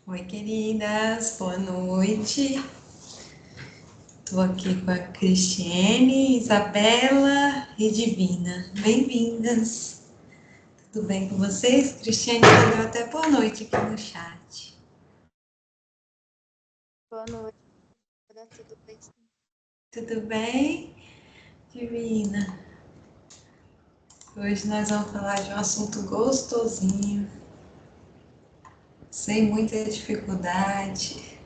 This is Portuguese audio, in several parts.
Oi, queridas, boa noite. Estou aqui com a Cristiane, Isabela e Divina. Bem-vindas. Tudo bem com vocês? Cristiane já deu até boa noite aqui no chat. Boa noite, tudo bem? Tudo bem, Divina? Hoje nós vamos falar de um assunto gostosinho, sem muita dificuldade.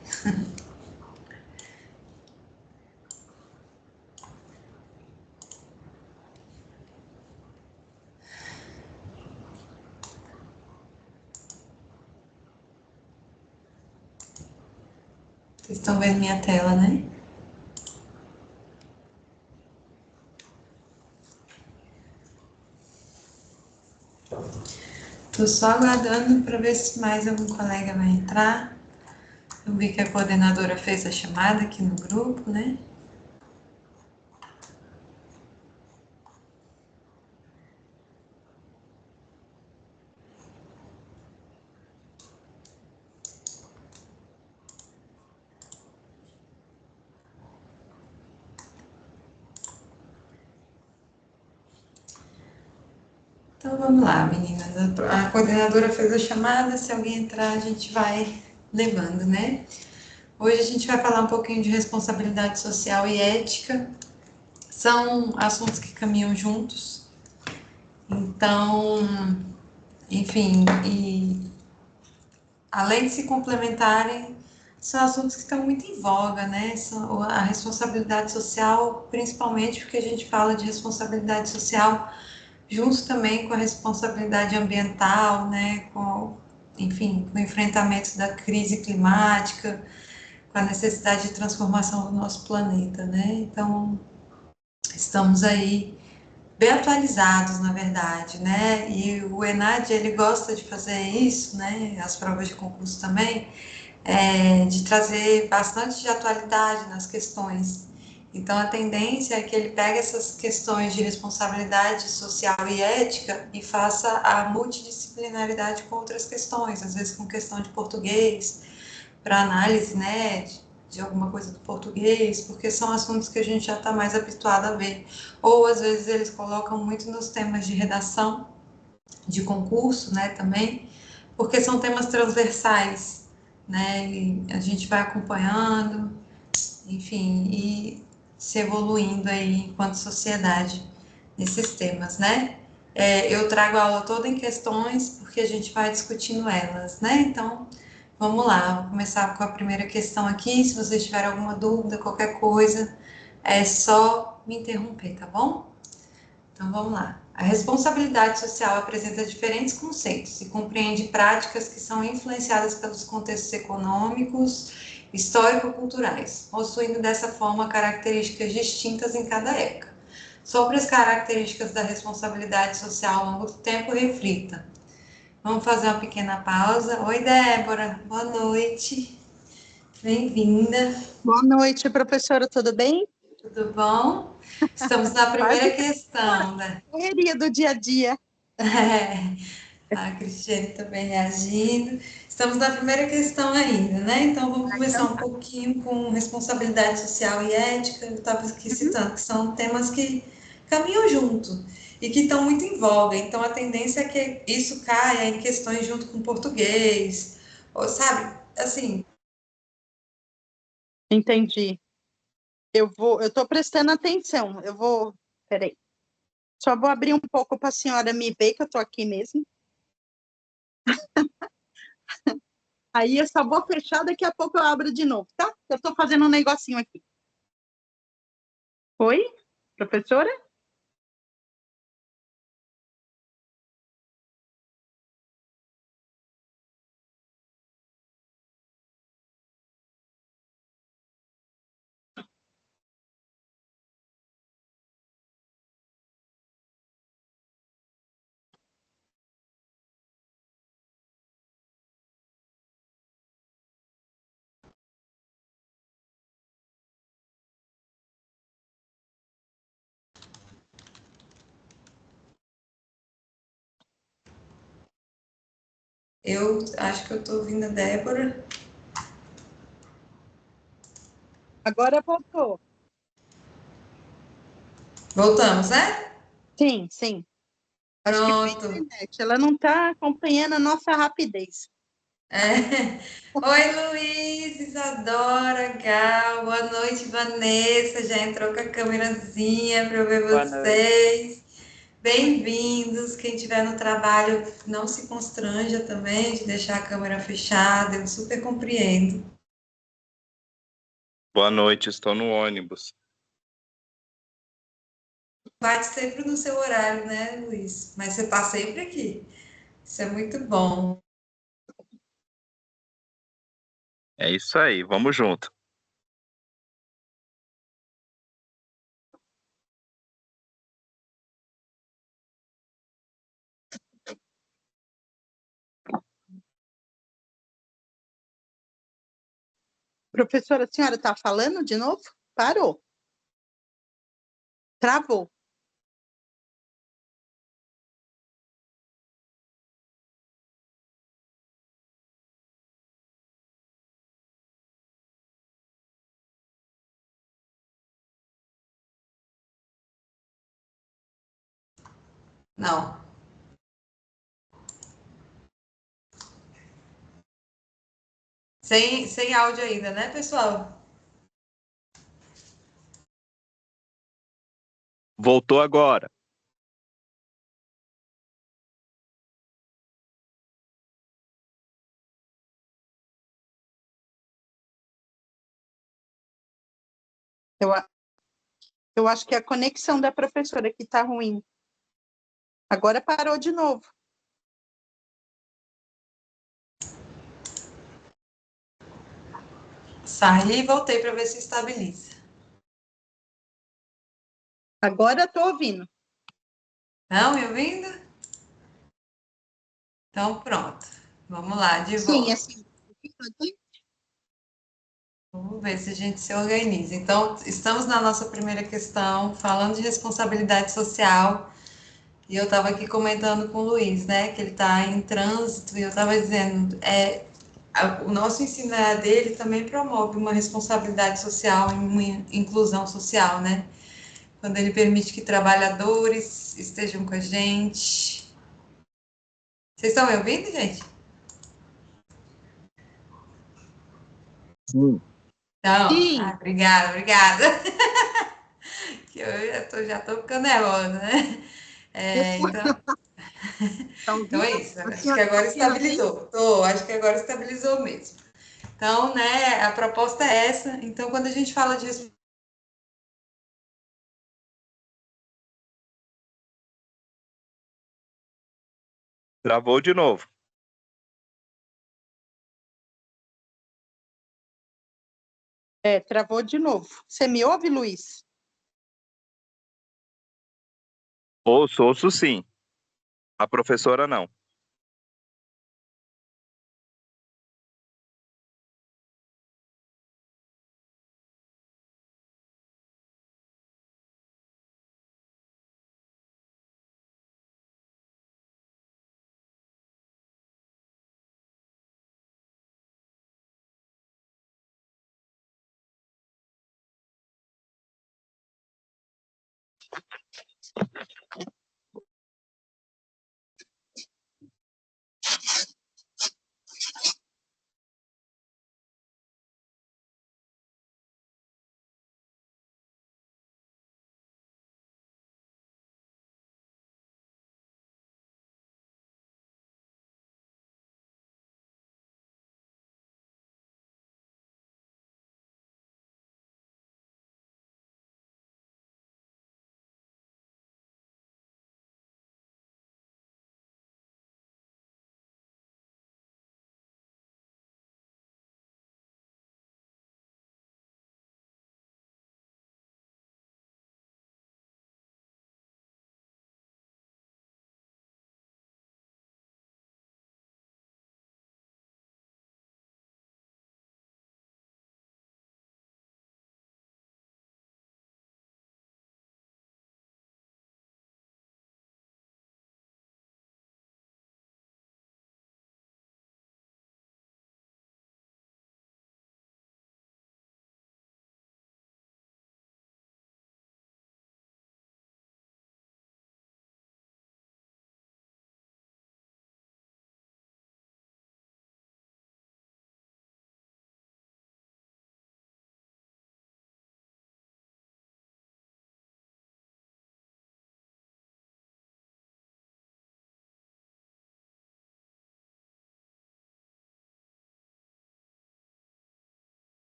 Vocês estão vendo minha tela, né? Estou só aguardando para ver se mais algum colega vai entrar. Eu vi que a coordenadora fez a chamada aqui no grupo, né? Então vamos lá, meninas. A coordenadora fez a chamada, se alguém entrar, a gente vai levando, né? Hoje a gente vai falar um pouquinho de responsabilidade social e ética. São assuntos que caminham juntos. Então, enfim, e além de se complementarem, são assuntos que estão muito em voga, né? A responsabilidade social, principalmente porque a gente fala de responsabilidade social junto também com a responsabilidade ambiental, né? Enfim, com o enfrentamento da crise climática, com a necessidade de transformação do nosso planeta, né? Então, estamos aí bem atualizados, na verdade, né? E o ENAD, ele gosta de fazer isso, né? As provas de concurso também, de trazer bastante de atualidade nas questões. Então, a tendência é que ele pegue essas questões de responsabilidade social e ética e faça a multidisciplinaridade com outras questões, às vezes com questão de português, para análise, né, de alguma coisa do português, porque são assuntos que a gente já está mais habituado a ver. Ou, às vezes, eles colocam muito nos temas de redação, de concurso, né, também, porque são temas transversais, né, e a gente vai acompanhando, enfim, e se evoluindo aí enquanto sociedade nesses temas, né. Eu trago a aula toda em questões, porque a gente vai discutindo elas, né, então, vamos lá, vou começar com a primeira questão aqui, se vocês tiverem alguma dúvida, qualquer coisa, é só me interromper, tá bom? Então vamos lá. A responsabilidade social apresenta diferentes conceitos e compreende práticas que são influenciadas pelos contextos econômicos, histórico-culturais, possuindo dessa forma características distintas em cada época. Sobre as características da responsabilidade social ao longo do tempo, reflita. Vamos fazer uma pequena pausa. Oi, Débora, boa noite. Bem-vinda. Boa noite, professora, tudo bem? Tudo bom? Estamos na primeira questão, né? Correria do dia a dia. A Cristiane também reagindo. Estamos na primeira questão ainda, né? Então vamos começar Então um tá. pouquinho com responsabilidade social e ética. Eu estava aqui Uhum. citando que são temas que caminham junto e que estão muito em voga. Então a tendência é que isso caia em questões junto com português, ou sabe? Assim, Entendi. Eu estou prestando atenção. Peraí. Só vou abrir um pouco para a senhora me ver que eu estou aqui mesmo. Aí eu só vou fechar, daqui a pouco eu abro de novo, tá? Eu estou fazendo um negocinho aqui. Oi, professora? Eu acho que eu tô ouvindo a Débora. Agora voltou. Voltamos, né? Sim, sim. Acho que foi a Pronto. internet. Ela não está acompanhando a nossa rapidez. É. Oi, Luiz, Isadora, Gal, boa noite, Vanessa. Já entrou com a câmerazinha para eu ver Boa noite. vocês. Bem-vindos. Quem estiver no trabalho, não se constranja também de deixar a câmera fechada, eu super compreendo. Boa noite, estou no ônibus. Bate sempre no seu horário, né, Luiz? Mas você está sempre aqui. Isso é muito bom. É isso aí, vamos junto. Professora, a senhora está falando de novo? Parou. Travou. Não. Sem áudio ainda, né, pessoal? Voltou agora. Eu, a- eu acho que é a conexão da professora que está ruim. Agora parou de novo. Saí e voltei para ver se estabiliza. Agora estou ouvindo. Não me ouvindo? Então, pronto. Vamos lá, de Sim, volta. assim. Vamos ver se a gente se organiza. Então, estamos na nossa primeira questão, falando de responsabilidade social. E eu estava aqui comentando com o Luiz, né, que ele está em trânsito, e eu estava dizendo, o nosso ensino EAD, ele também promove uma responsabilidade social e uma inclusão social, né? Quando ele permite que trabalhadores estejam com a gente. Vocês estão me ouvindo, gente? Sim. Então, Sim, obrigada, obrigada. Que eu já tô ficando nervosa, né? É, depois então, tá então é ouvindo? isso. A Acho que senhora está agora ouvindo bem? estabilizou. Tô, acho que agora estabilizou mesmo. Então, né, a proposta é essa. Então, quando a gente fala de Travou de novo. É, travou de novo. Você me ouve, Luiz? Ouço sim. A professora não.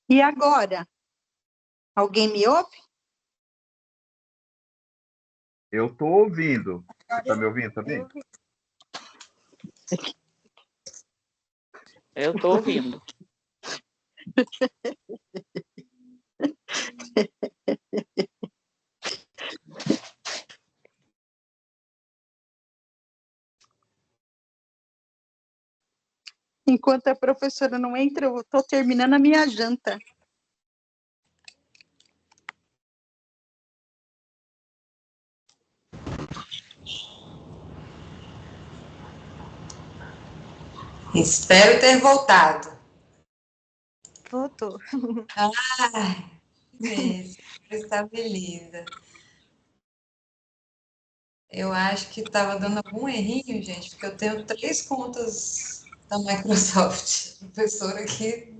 E agora? Alguém me ouve? Eu tô ouvindo. Tá me ouvindo também? Eu tô ouvindo. Enquanto a professora não entra, eu estou terminando a minha janta. Espero ter voltado. Voltou. Ai, isso, estabiliza. Eu acho que estava dando algum errinho, gente, porque eu tenho 3 contas da Microsoft. A professora aqui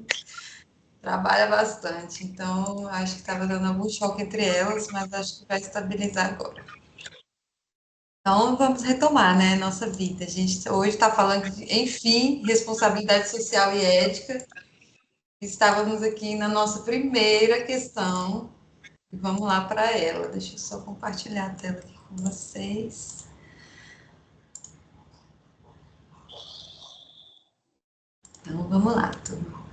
trabalha bastante, então acho que estava dando algum choque entre elas, mas acho que vai estabilizar agora. Então vamos retomar, né, nossa vida. A gente hoje está falando de, enfim, responsabilidade social e ética. Estávamos aqui na nossa primeira questão. E vamos lá para ela. Deixa eu só compartilhar a tela aqui com vocês. Então, vamos lá, turma.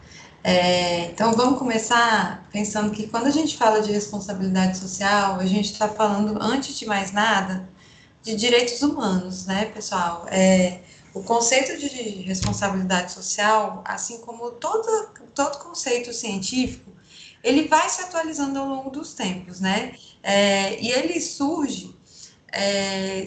Então, vamos começar pensando que quando a gente fala de responsabilidade social, a gente está falando, antes de mais nada, de direitos humanos, né, pessoal? O conceito de responsabilidade social, assim como todo conceito científico, ele vai se atualizando ao longo dos tempos, né? E ele surge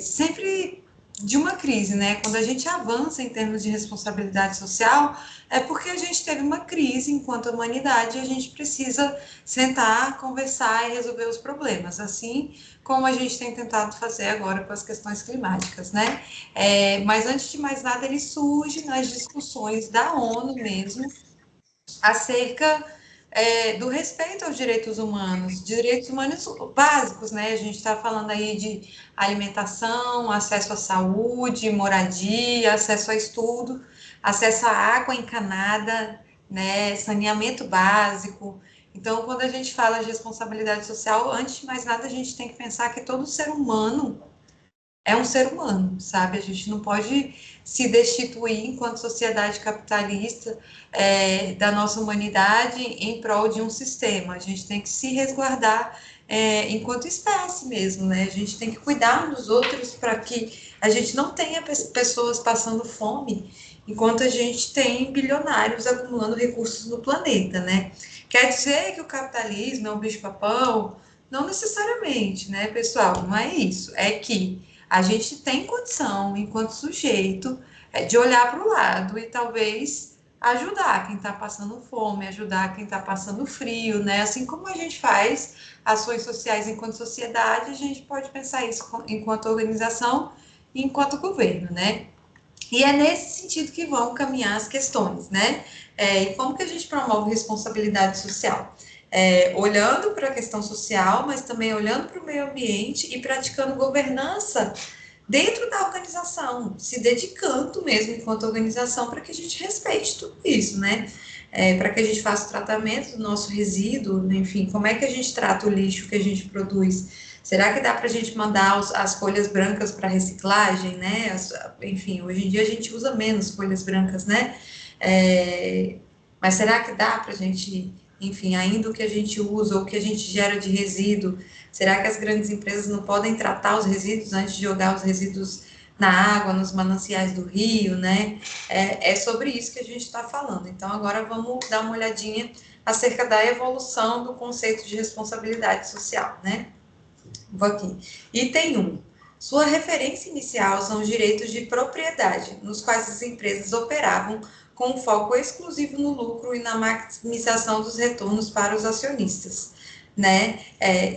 sempre de uma crise, né? Quando a gente avança em termos de responsabilidade social, é porque a gente teve uma crise enquanto humanidade e a gente precisa sentar, conversar e resolver os problemas, assim como a gente tem tentado fazer agora com as questões climáticas, né? Mas antes de mais nada, ele surge nas discussões da ONU mesmo, acerca do respeito aos direitos humanos básicos, né? A gente está falando aí de alimentação, acesso à saúde, moradia, acesso a estudo, acesso à água encanada, né? Saneamento básico. Então, quando a gente fala de responsabilidade social, antes de mais nada, a gente tem que pensar que todo ser humano é um ser humano, sabe? A gente não pode se destituir enquanto sociedade capitalista da nossa humanidade em prol de um sistema. A gente tem que se resguardar enquanto espécie mesmo, né? A gente tem que cuidar dos outros para que a gente não tenha pessoas passando fome enquanto a gente tem bilionários acumulando recursos no planeta, né? Quer dizer que o capitalismo é um bicho-papão? Não necessariamente, né, pessoal? Não é isso. É que a gente tem condição, enquanto sujeito, de olhar para o lado e talvez ajudar quem está passando fome, ajudar quem está passando frio, né? Assim como a gente faz ações sociais enquanto sociedade, a gente pode pensar isso enquanto organização e enquanto governo, né? E é nesse sentido que vão caminhar as questões, né? E como que a gente promove responsabilidade social? Olhando para a questão social, mas também olhando para o meio ambiente e praticando governança dentro da organização, se dedicando mesmo enquanto organização para que a gente respeite tudo isso, né? Para que a gente faça o tratamento do nosso resíduo, enfim, como é que a gente trata o lixo que a gente produz? Será que dá para a gente mandar as folhas brancas para reciclagem, né? Enfim, hoje em dia a gente usa menos folhas brancas, né? Mas será que dá para a gente, enfim, ainda o que a gente usa ou o que a gente gera de resíduo, será que as grandes empresas não podem tratar os resíduos antes de jogar os resíduos na água, nos mananciais do rio, né? É sobre isso que a gente está falando. Então, agora vamos dar uma olhadinha acerca da evolução do conceito de responsabilidade social, né? Vou aqui. Item 1. Sua referência inicial são os direitos de propriedade, nos quais as empresas operavam com foco exclusivo no lucro e na maximização dos retornos para os acionistas, né?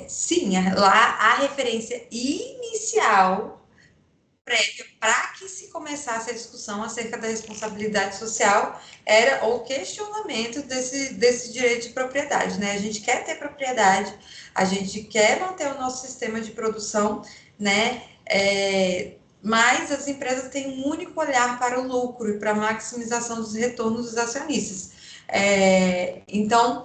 Sim, lá a referência inicial prévia para que se começasse a discussão acerca da responsabilidade social era o questionamento desse direito de propriedade, né? A gente quer ter propriedade, a gente quer manter o nosso sistema de produção, né? Mas as empresas têm um único olhar para o lucro e para a maximização dos retornos dos acionistas. Então,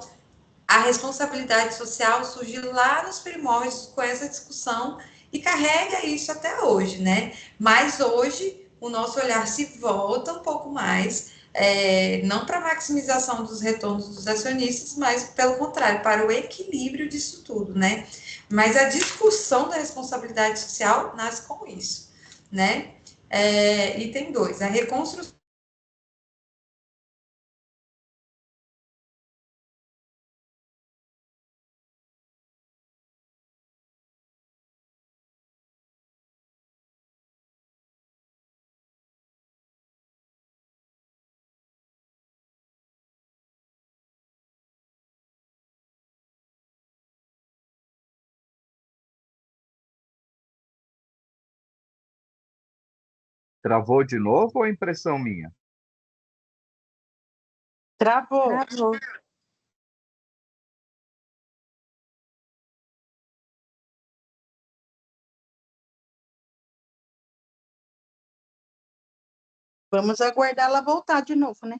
a responsabilidade social surgiu lá nos primórdios com essa discussão e carrega isso até hoje, né? Mas hoje o nosso olhar se volta um pouco mais, não para a maximização dos retornos dos acionistas, mas pelo contrário, para o equilíbrio disso tudo, né? Mas a discussão da responsabilidade social nasce com isso, né? Item 2, a reconstrução. Travou de novo ou é impressão minha? Travou. Travou. Vamos aguardar ela voltar de novo, né?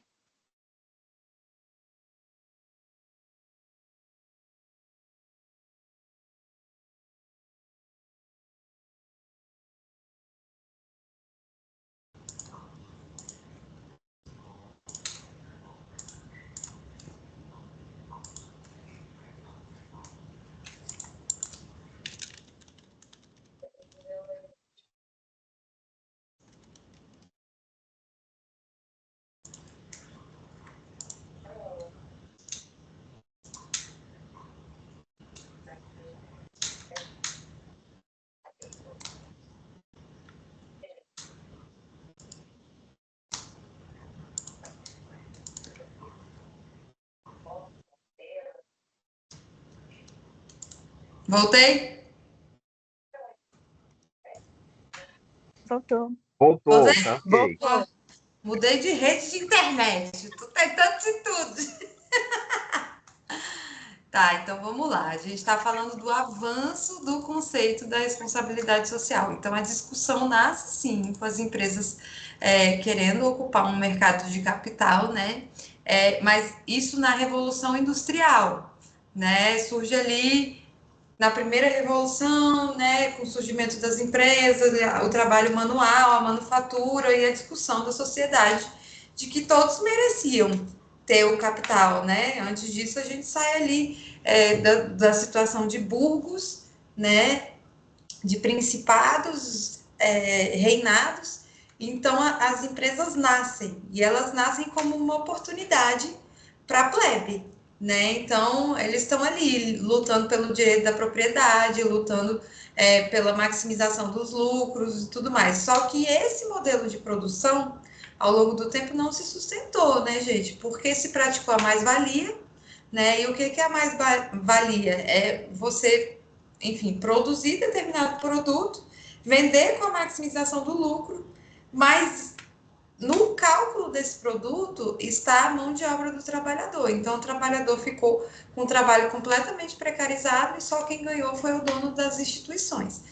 Voltei? Voltou. Voltou, tá ok. Voltou. Mudei de rede de internet. Tô tentando de tudo. Tá, então vamos lá. A gente está falando do avanço do conceito da responsabilidade social. Então, a discussão nasce, sim, com as empresas querendo ocupar um mercado de capital, né? Mas isso na Revolução Industrial, né? Surge ali na primeira revolução, né, com o surgimento das empresas, o trabalho manual, a manufatura e a discussão da sociedade de que todos mereciam ter o capital, né? Antes disso, a gente sai ali da situação de burgos, né, de principados, reinados. Então, as empresas nascem, e elas nascem como uma oportunidade para a plebe, né? Então, eles estão ali lutando pelo direito da propriedade, lutando pela maximização dos lucros e tudo mais. Só que esse modelo de produção, ao longo do tempo, não se sustentou, né, gente? Porque se praticou a mais-valia, né? E o que é a mais-valia? É você, enfim, produzir determinado produto, vender com a maximização do lucro, mas no cálculo desse produto está a mão de obra do trabalhador. Então, o trabalhador ficou com o trabalho completamente precarizado e só quem ganhou foi o dono das instituições,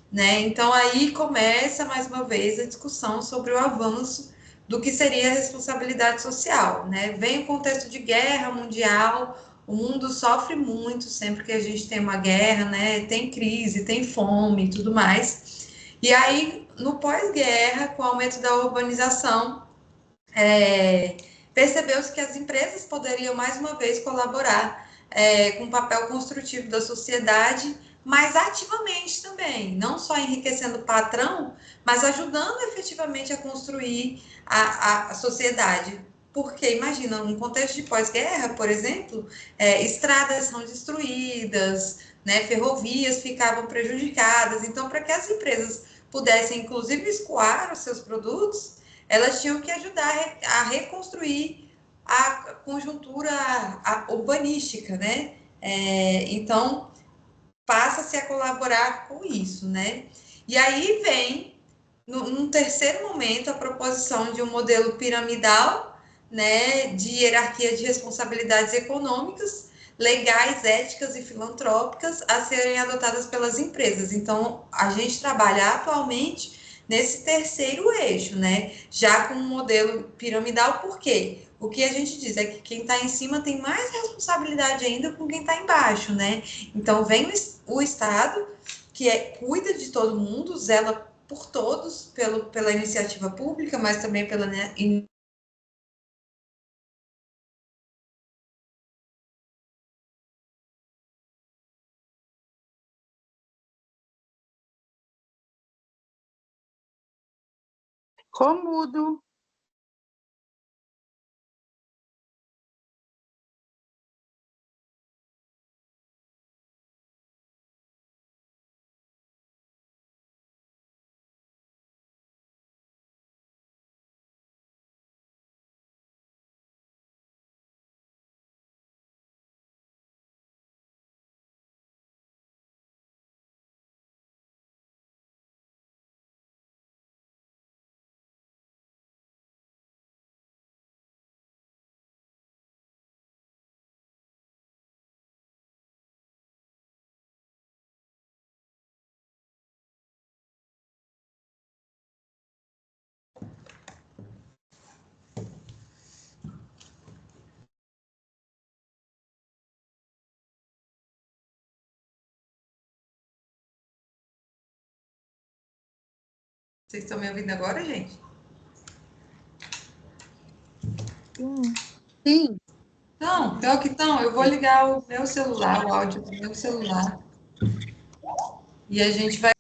né? Então, aí começa, mais uma vez, a discussão sobre o avanço do que seria a responsabilidade social, né? Vem o contexto de guerra mundial, o mundo sofre muito sempre que a gente tem uma guerra, né? Tem crise, tem fome e tudo mais. E aí, no pós-guerra, com o aumento da urbanização, percebeu-se que as empresas poderiam, mais uma vez, colaborar com o papel construtivo da sociedade, mas ativamente também, não só enriquecendo o patrão, mas ajudando efetivamente a construir a sociedade. Porque, imagina, um contexto de pós-guerra, por exemplo, estradas são destruídas, né, ferrovias ficavam prejudicadas. Então, para que as empresas pudessem, inclusive, escoar os seus produtos, elas tinham que ajudar a reconstruir a conjuntura urbanística, né? Então, passa-se a colaborar com isso, né? E aí vem, num terceiro momento, a proposição de um modelo piramidal, né, de hierarquia de responsabilidades econômicas, legais, éticas e filantrópicas a serem adotadas pelas empresas. Então, a gente trabalha atualmente nesse terceiro eixo, né? Já com um modelo piramidal, por quê? o que a gente diz é que quem está em cima tem mais responsabilidade ainda com quem está embaixo, né? Então, vem o Estado, que cuida de todo mundo, zela por todos, pela iniciativa pública, mas também pela Comudo. Vocês estão me ouvindo agora, gente? Sim. Sim. Não, pior que não, eu vou ligar o meu celular, o áudio do meu celular, e a gente vai.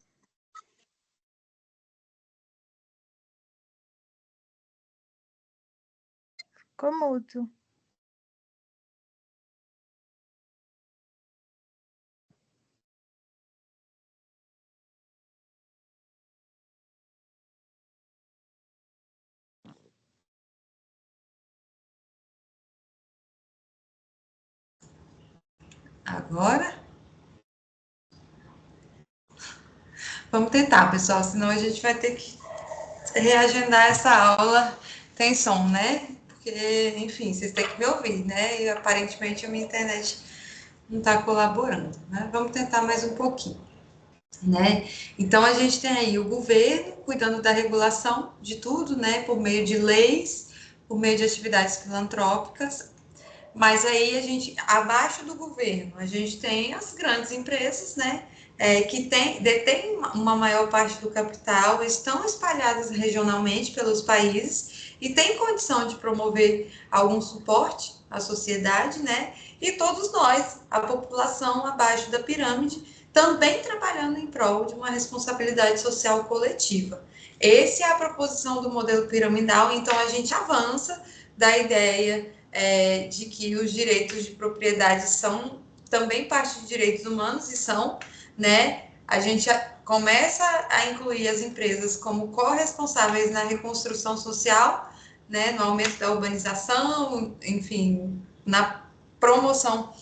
Comudo. Agora? Vamos tentar, pessoal, senão a gente vai ter que reagendar essa aula. Tem som, né? Porque, enfim, vocês têm que me ouvir, né? E aparentemente a minha internet não está colaborando, né? Vamos tentar mais um pouquinho, né? Então a gente tem aí o governo cuidando da regulação de tudo, né? Por meio de leis, por meio de atividades filantrópicas. Mas aí a gente, abaixo do governo, a gente tem as grandes empresas, né? Que detêm uma maior parte do capital, estão espalhadas regionalmente pelos países e têm condição de promover algum suporte à sociedade, né? E todos nós, a população abaixo da pirâmide, também trabalhando em prol de uma responsabilidade social coletiva. Essa é a proposição do modelo piramidal, então a gente avança da ideia de que os direitos de propriedade são também parte de direitos humanos e são, né? A gente começa a incluir as empresas como corresponsáveis na reconstrução social, né? No aumento da urbanização, enfim, na promoção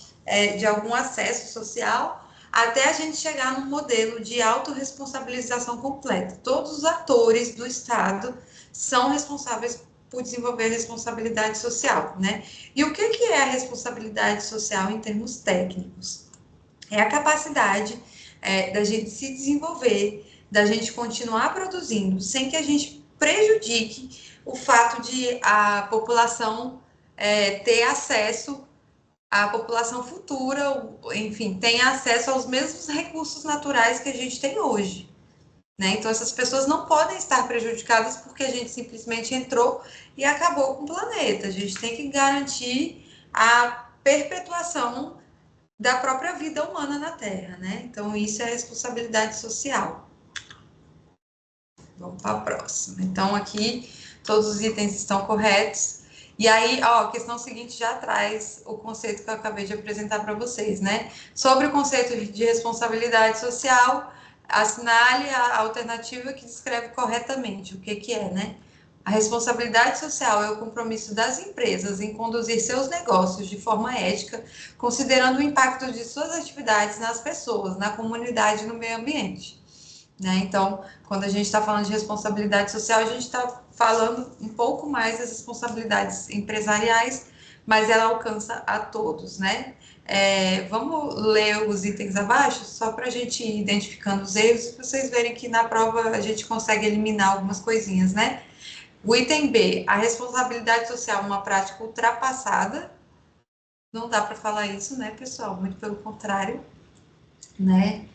de algum acesso social, até a gente chegar num modelo de autorresponsabilização completa. Todos os atores do Estado são responsáveis por desenvolver a responsabilidade social, né? E o que é a responsabilidade social em termos técnicos? É a capacidade da gente se desenvolver, da gente continuar produzindo, sem que a gente prejudique o fato de a população ter acesso, a população futura, enfim, tenha acesso aos mesmos recursos naturais que a gente tem hoje. Né? Então, essas pessoas não podem estar prejudicadas porque a gente simplesmente entrou e acabou com o planeta. A gente tem que garantir a perpetuação da própria vida humana na Terra. Né? Então, isso é responsabilidade social. Vamos para a próxima. Então, aqui, todos os itens estão corretos. E aí, ó, a questão seguinte já traz o conceito que eu acabei de apresentar para vocês, né? Sobre o conceito de responsabilidade social, assinale a alternativa que descreve corretamente o que é, né? A responsabilidade social é o compromisso das empresas em conduzir seus negócios de forma ética, considerando o impacto de suas atividades nas pessoas, na comunidade e no meio ambiente. Né? Então, quando a gente está falando de responsabilidade social, a gente está falando um pouco mais das responsabilidades empresariais, mas ela alcança a todos, né? Vamos ler os itens abaixo, só para a gente ir identificando os erros e vocês verem que na prova a gente consegue eliminar algumas coisinhas, né? O item B, a responsabilidade social é uma prática ultrapassada. Não dá para falar isso, né, pessoal? Muito pelo contrário, né?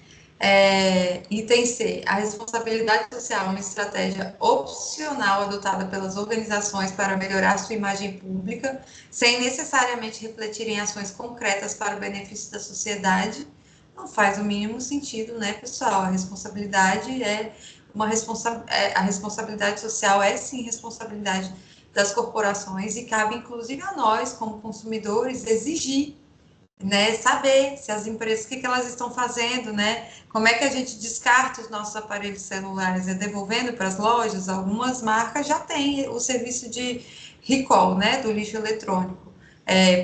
Item C, a responsabilidade social é uma estratégia opcional adotada pelas organizações para melhorar sua imagem pública, sem necessariamente refletir em ações concretas para o benefício da sociedade. Não faz o mínimo sentido, né, pessoal? A responsabilidade a responsabilidade social é sim responsabilidade das corporações e cabe inclusive a nós, como consumidores, exigir, né, saber se as empresas, o que elas estão fazendo, né, como é que a gente descarta os nossos aparelhos celulares, devolvendo para as lojas. Algumas marcas já têm o serviço de recall, né, do lixo eletrônico.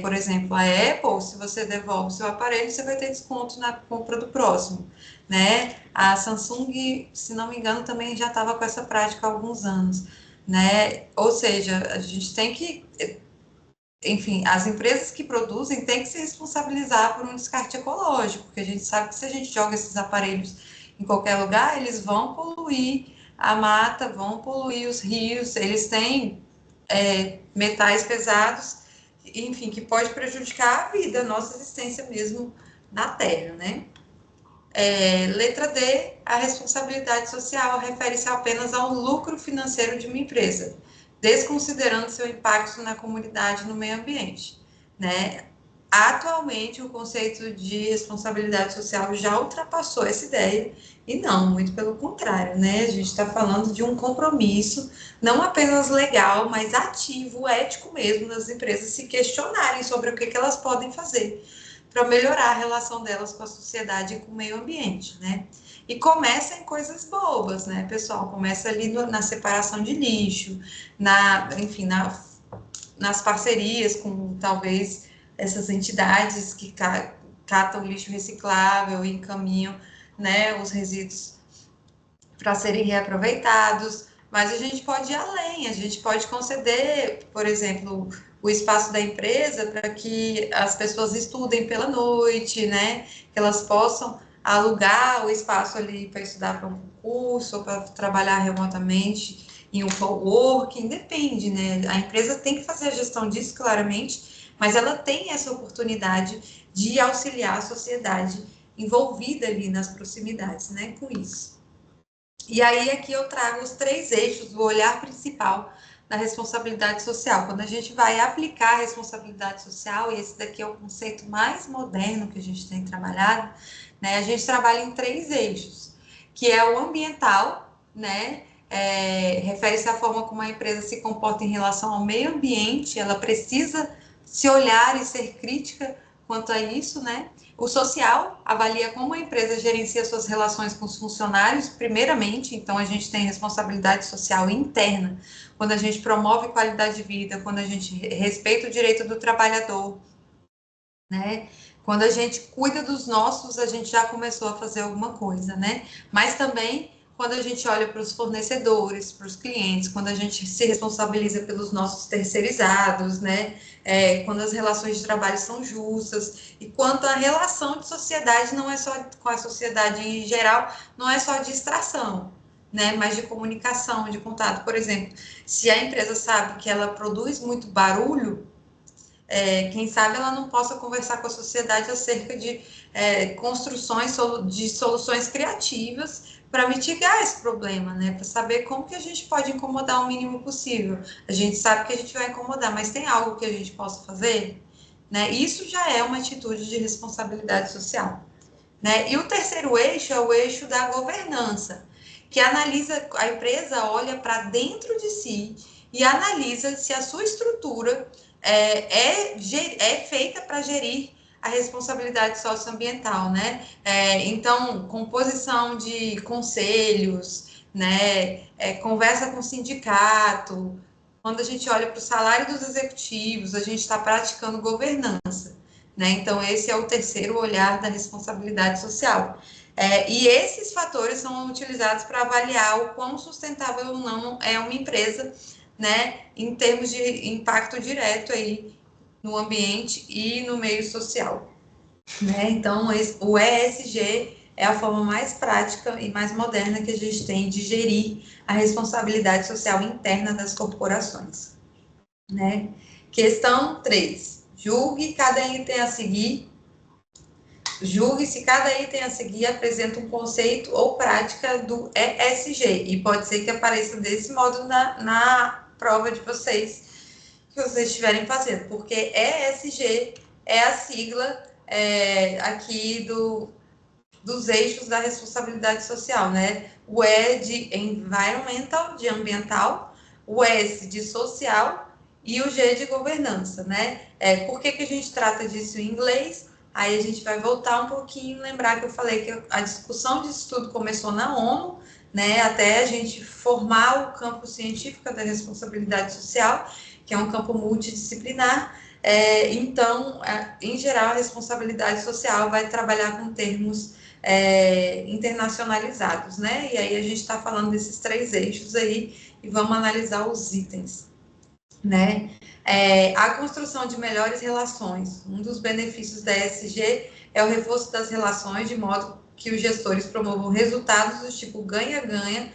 Por exemplo, a Apple, se você devolve seu aparelho, você vai ter desconto na compra do próximo, né, a Samsung, se não me engano, também já estava com essa prática há alguns anos, né, ou seja, a gente tem que, enfim, as empresas que produzem têm que se responsabilizar por um descarte ecológico, porque a gente sabe que se a gente joga esses aparelhos em qualquer lugar, eles vão poluir a mata, vão poluir os rios, eles têm metais pesados, enfim, que pode prejudicar a vida, a nossa existência mesmo na Terra, né? Letra D, a responsabilidade social refere-se apenas ao lucro financeiro de uma empresa, desconsiderando seu impacto na comunidade e no meio ambiente, né? Atualmente, o conceito de responsabilidade social já ultrapassou essa ideia, e não, muito pelo contrário, né? A gente está falando de um compromisso, não apenas legal, mas ativo, ético mesmo, das empresas se questionarem sobre o que elas podem fazer para melhorar a relação delas com a sociedade e com o meio ambiente, né? E começa em coisas bobas, né, pessoal? Começa ali na separação de lixo, enfim, nas parcerias com, talvez, essas entidades que catam lixo reciclável e encaminham, né, os resíduos para serem reaproveitados, mas a gente pode ir além, a gente pode conceder, por exemplo, o espaço da empresa para que as pessoas estudem pela noite, né, que elas possam alugar o espaço ali para estudar para um curso ou para trabalhar remotamente em um coworking, depende, né, a empresa tem que fazer a gestão disso, claramente, mas ela tem essa oportunidade de auxiliar a sociedade envolvida ali nas proximidades, né, com isso. E aí aqui eu trago os 3 eixos do olhar principal da responsabilidade social. Quando a gente vai aplicar a responsabilidade social, e esse daqui é o conceito mais moderno que a gente tem trabalhado, né? A gente trabalha em 3 eixos, que é o ambiental, né? Refere-se à forma como a empresa se comporta em relação ao meio ambiente, ela precisa se olhar e ser crítica quanto a isso, né? O social avalia como a empresa gerencia suas relações com os funcionários, primeiramente, então a gente tem responsabilidade social interna, quando a gente promove qualidade de vida, quando a gente respeita o direito do trabalhador, né? Quando a gente cuida dos nossos, a gente já começou a fazer alguma coisa, né? Mas também quando a gente olha para os fornecedores, para os clientes, quando a gente se responsabiliza pelos nossos terceirizados, né? Quando as relações de trabalho são justas, e quanto a relação de sociedade não é só com a sociedade em geral, não é só de extração, né? Mas de comunicação, de contato. Por exemplo, se a empresa sabe que ela produz muito barulho, quem sabe ela não possa conversar com a sociedade acerca de construções de soluções criativas para mitigar esse problema, né? Para saber como que a gente pode incomodar o mínimo possível. A gente sabe que a gente vai incomodar, mas tem algo que a gente possa fazer, né? Isso já é uma atitude de responsabilidade social, né? E o terceiro eixo é o eixo da governança, que analisa, a empresa olha para dentro de si e analisa se a sua estrutura é feita para gerir a responsabilidade socioambiental, né? Então, composição de conselhos, né? Conversa com o sindicato. Quando a gente olha para o salário dos executivos, a gente está praticando governança, né? Então, esse é o terceiro olhar da responsabilidade social. E esses fatores são utilizados para avaliar o quão sustentável ou não é uma empresa, né, em termos de impacto direto aí no ambiente e no meio social, né? Então, o ESG é a forma mais prática e mais moderna que a gente tem de gerir a responsabilidade social interna das corporações, né? Questão 3. Julgue se cada item a seguir apresenta um conceito ou prática do ESG, e pode ser que apareça desse modo na prova de vocês, que vocês estiverem fazendo, porque ESG é a sigla aqui dos eixos da responsabilidade social, né? O E de environmental, de ambiental, o S de social e o G de governança, né? Por que a gente trata disso em inglês? Aí a gente vai voltar um pouquinho e lembrar que eu falei que a discussão disso tudo começou na ONU, né? Até a gente formar o campo científico da responsabilidade social, que é um campo multidisciplinar. Então, em geral, a responsabilidade social vai trabalhar com termos internacionalizados, né? E aí a gente está falando desses 3 eixos aí e vamos analisar os itens, né? A construção de melhores relações. Um dos benefícios da ESG é o reforço das relações, de modo que os gestores promovam resultados do tipo ganha-ganha,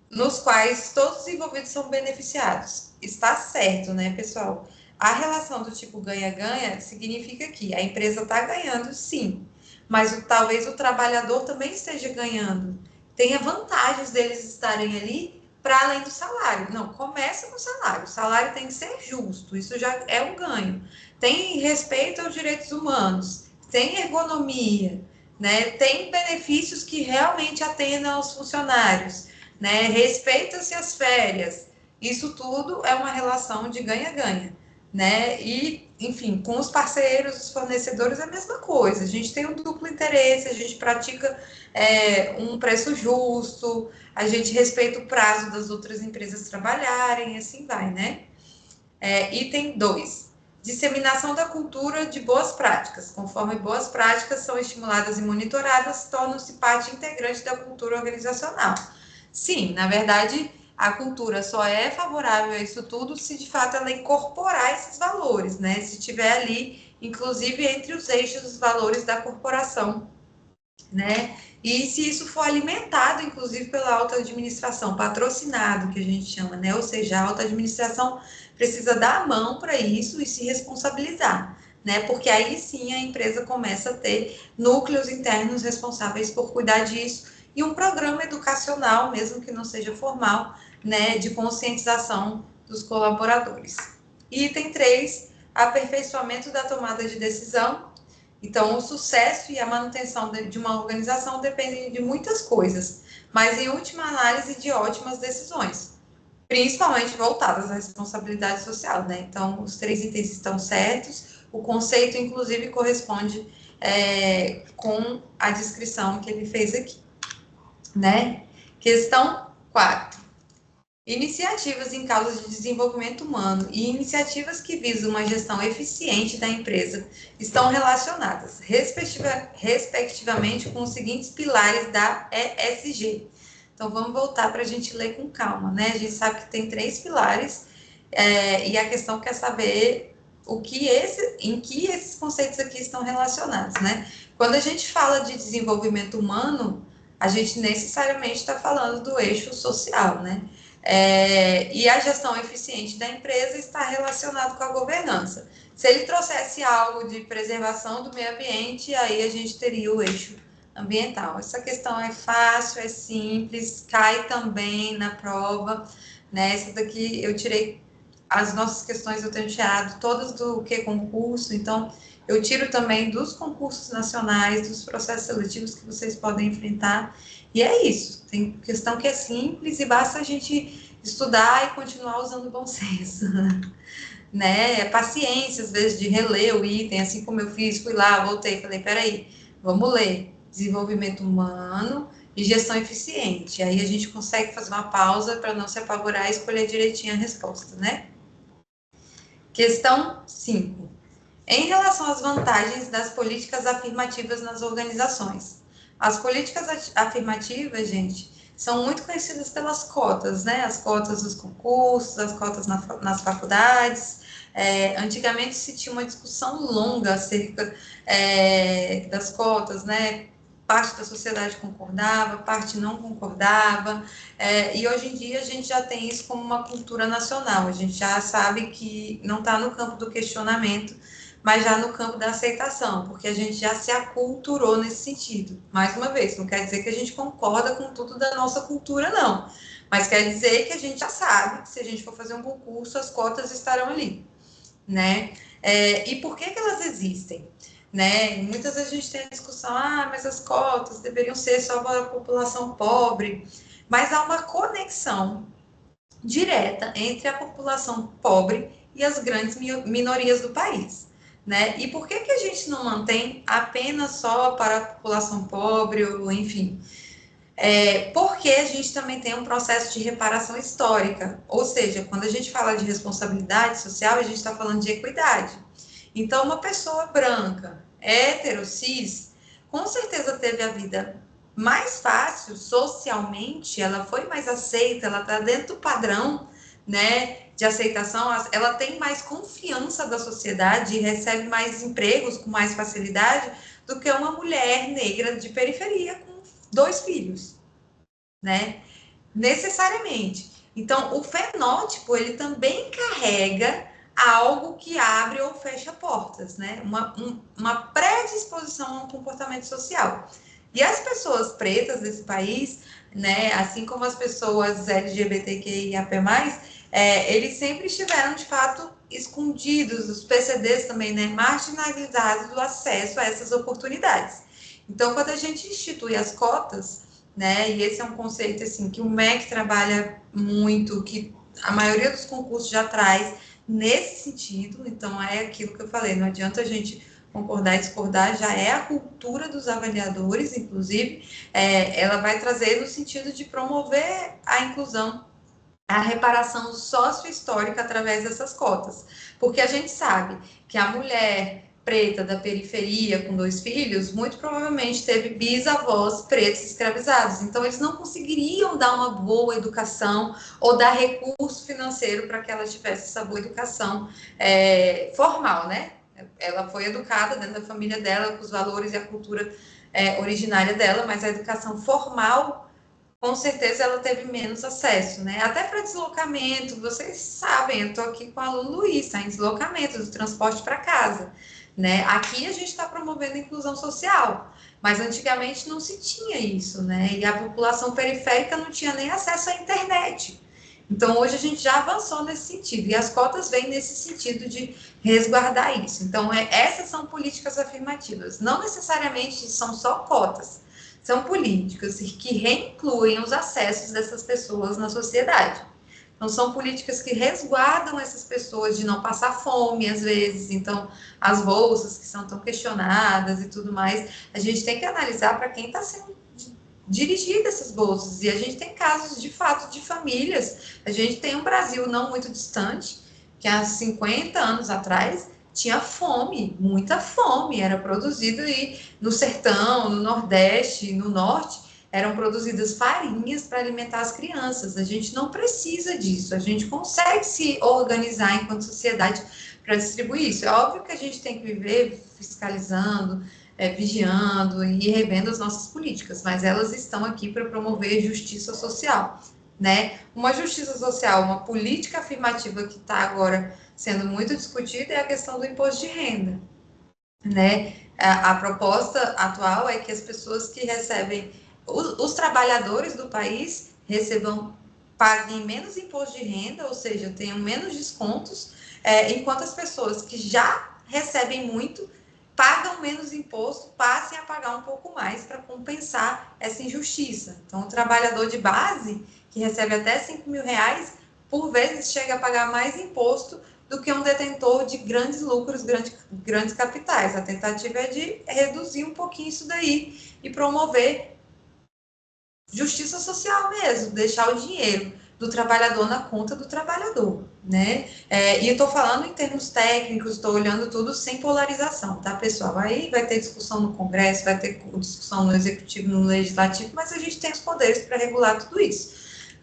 nos quais todos os envolvidos são beneficiados. Está certo, né, pessoal? A relação do tipo ganha-ganha significa que a empresa está ganhando, sim, mas talvez o trabalhador também esteja ganhando. Tenha vantagens deles estarem ali para além do salário. Não, começa no salário. O salário tem que ser justo, isso já é um ganho. Tem respeito aos direitos humanos, tem ergonomia, né? Tem benefícios que realmente atendam aos funcionários, né? Respeita-se as férias. Isso tudo é uma relação de ganha-ganha, né? E, enfim, com os parceiros, os fornecedores, é a mesma coisa. A gente tem um duplo interesse, a gente pratica um preço justo, a gente respeita o prazo das outras empresas trabalharem, assim vai, né? Item 2. Disseminação da cultura de boas práticas. Conforme boas práticas são estimuladas e monitoradas, tornam-se parte integrante da cultura organizacional. Sim, na verdade, a cultura só é favorável a isso tudo se de fato ela incorporar esses valores, né? Se tiver ali, inclusive entre os eixos dos valores da corporação, né? E se isso for alimentado, inclusive, pela alta administração, patrocinado, que a gente chama, né? Ou seja, a alta administração precisa dar a mão para isso e se responsabilizar, né? Porque aí sim a empresa começa a ter núcleos internos responsáveis por cuidar disso e um programa educacional, mesmo que não seja formal, né? De conscientização dos colaboradores. Item 3, aperfeiçoamento da tomada de decisão. Então, o sucesso e a manutenção de uma organização dependem de muitas coisas, mas em última análise de ótimas decisões, principalmente voltadas à responsabilidade social, né? Então, os 3 itens estão certos, o conceito, inclusive, corresponde com a descrição que ele fez aqui, né? Questão 4. Iniciativas em causas de desenvolvimento humano e iniciativas que visam uma gestão eficiente da empresa estão relacionadas, respectivamente, com os seguintes pilares da ESG. Então, vamos voltar para a gente ler com calma, né? A gente sabe que tem 3 pilares, e a questão quer saber em que esses conceitos aqui estão relacionados, né? Quando a gente fala de desenvolvimento humano, a gente necessariamente está falando do eixo social, né? E a gestão eficiente da empresa está relacionado com a governança. Se ele trouxesse algo de preservação do meio ambiente, aí a gente teria o eixo ambiental. Essa questão é fácil, é simples, cai também na prova, né? Essa daqui eu tirei, as nossas questões eu tenho tirado todas do que concurso, então eu tiro também dos concursos nacionais, dos processos seletivos que vocês podem enfrentar. E é isso, tem questão que é simples e basta a gente estudar e continuar usando o bom senso, né? Paciência, às vezes, de reler o item, assim como eu fiz, fui lá, voltei, falei, peraí, vamos ler desenvolvimento humano e gestão eficiente. Aí a gente consegue fazer uma pausa para não se apavorar e escolher direitinho a resposta, né? Questão 5. Em relação às vantagens das políticas afirmativas nas organizações. As políticas afirmativas, gente, são muito conhecidas pelas cotas, né? As cotas dos concursos, as cotas nas faculdades. Antigamente se tinha uma discussão longa acerca das cotas, né? parte da sociedade concordava, parte não concordava, e hoje em dia a gente já tem isso como uma cultura nacional, a gente já sabe que não está no campo do questionamento, mas já no campo da aceitação, porque a gente já se aculturou nesse sentido. Mais uma vez, não quer dizer que a gente concorda com tudo da nossa cultura, não, mas quer dizer que a gente já sabe que se a gente for fazer um concurso, as cotas estarão ali, né? E por que elas existem? Né? Muitas vezes a gente tem a discussão, mas as cotas deveriam ser só para a população pobre, mas há uma conexão direta entre a população pobre e as grandes minorias do país, né? E por que a gente não mantém apenas só para a população pobre, ou enfim? Porque a gente também tem um processo de reparação histórica, ou seja, quando a gente fala de responsabilidade social, a gente está falando de equidade. Então, uma pessoa branca, hétero, cis, com certeza teve a vida mais fácil socialmente, ela foi mais aceita, ela está dentro do padrão, né, de aceitação, ela tem mais confiança da sociedade e recebe mais empregos com mais facilidade do que uma mulher negra de periferia com 2 filhos, né, necessariamente. Então, o fenótipo, ele também carrega algo que abre ou fecha portas, né? Uma predisposição a um comportamento social. E as pessoas pretas desse país, né, assim como as pessoas LGBTQIAP+, eles sempre estiveram, de fato, escondidos, os PCDs também, né, marginalizados do acesso a essas oportunidades. Então, quando a gente institui as cotas, né, e esse é um conceito, assim, que o MEC trabalha muito, que a maioria dos concursos já traz, nesse sentido, então é aquilo que eu falei, não adianta a gente concordar e discordar, já é a cultura dos avaliadores, inclusive, ela vai trazer no sentido de promover a inclusão, a reparação sociohistórica através dessas cotas, porque a gente sabe que a mulher preta da periferia com 2 filhos, muito provavelmente teve bisavós pretos escravizados, então eles não conseguiriam dar uma boa educação ou dar recurso financeiro para que ela tivesse essa boa educação formal, né? Ela foi educada dentro da família dela, com os valores e a cultura originária dela, mas a educação formal, com certeza ela teve menos acesso, né? Até para deslocamento, vocês sabem, eu estou aqui com a Lu Luiz, está em deslocamento, do transporte para casa, né? Aqui a gente está promovendo a inclusão social, mas antigamente não se tinha isso, né? E a população periférica não tinha nem acesso à internet. Então, hoje a gente já avançou nesse sentido, e as cotas vêm nesse sentido de resguardar isso. Então, essas são políticas afirmativas, não necessariamente são só cotas, são políticas que reincluem os acessos dessas pessoas na sociedade. Então, são políticas que resguardam essas pessoas de não passar fome, às vezes. Então, as bolsas que são tão questionadas e tudo mais, a gente tem que analisar para quem está sendo dirigida essas bolsas. E a gente tem casos, de fato, de famílias. A gente tem um Brasil não muito distante, que há 50 anos atrás tinha fome, muita fome, era produzido aí no sertão, no Nordeste, no Norte, eram produzidas farinhas para alimentar as crianças. A gente não precisa disso, a gente consegue se organizar enquanto sociedade para distribuir isso. É óbvio que a gente tem que viver fiscalizando, vigiando e revendo as nossas políticas, mas elas estão aqui para promover justiça social, né? Uma justiça social, uma política afirmativa que está agora sendo muito discutida é a questão do imposto de renda, né? A proposta atual é que as pessoas que recebem, os trabalhadores do país paguem menos imposto de renda, ou seja, tenham menos descontos, enquanto as pessoas que já recebem muito pagam menos imposto, passem a pagar um pouco mais para compensar essa injustiça. Então, o trabalhador de base, que recebe até 5 mil reais, por vezes chega a pagar mais imposto do que um detentor de grandes lucros, grandes capitais. A tentativa é de reduzir um pouquinho isso daí e promover justiça social mesmo, deixar o dinheiro do trabalhador na conta do trabalhador, né? E eu estou falando em termos técnicos, estou olhando tudo sem polarização, tá, pessoal? Aí vai ter discussão no Congresso, vai ter discussão no Executivo, no Legislativo, mas a gente tem os poderes para regular tudo isso,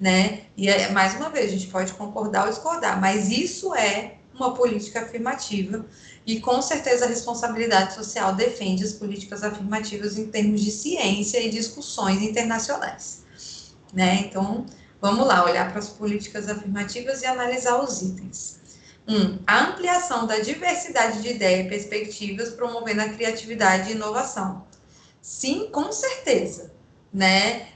né? E, mais uma vez, a gente pode concordar ou discordar, mas isso é uma política afirmativa, e com certeza a responsabilidade social defende as políticas afirmativas em termos de ciência e discussões internacionais, né? Então, vamos lá, olhar para as políticas afirmativas e analisar os itens. A ampliação da diversidade de ideias e perspectivas, promovendo a criatividade e inovação. Sim, com certeza, né?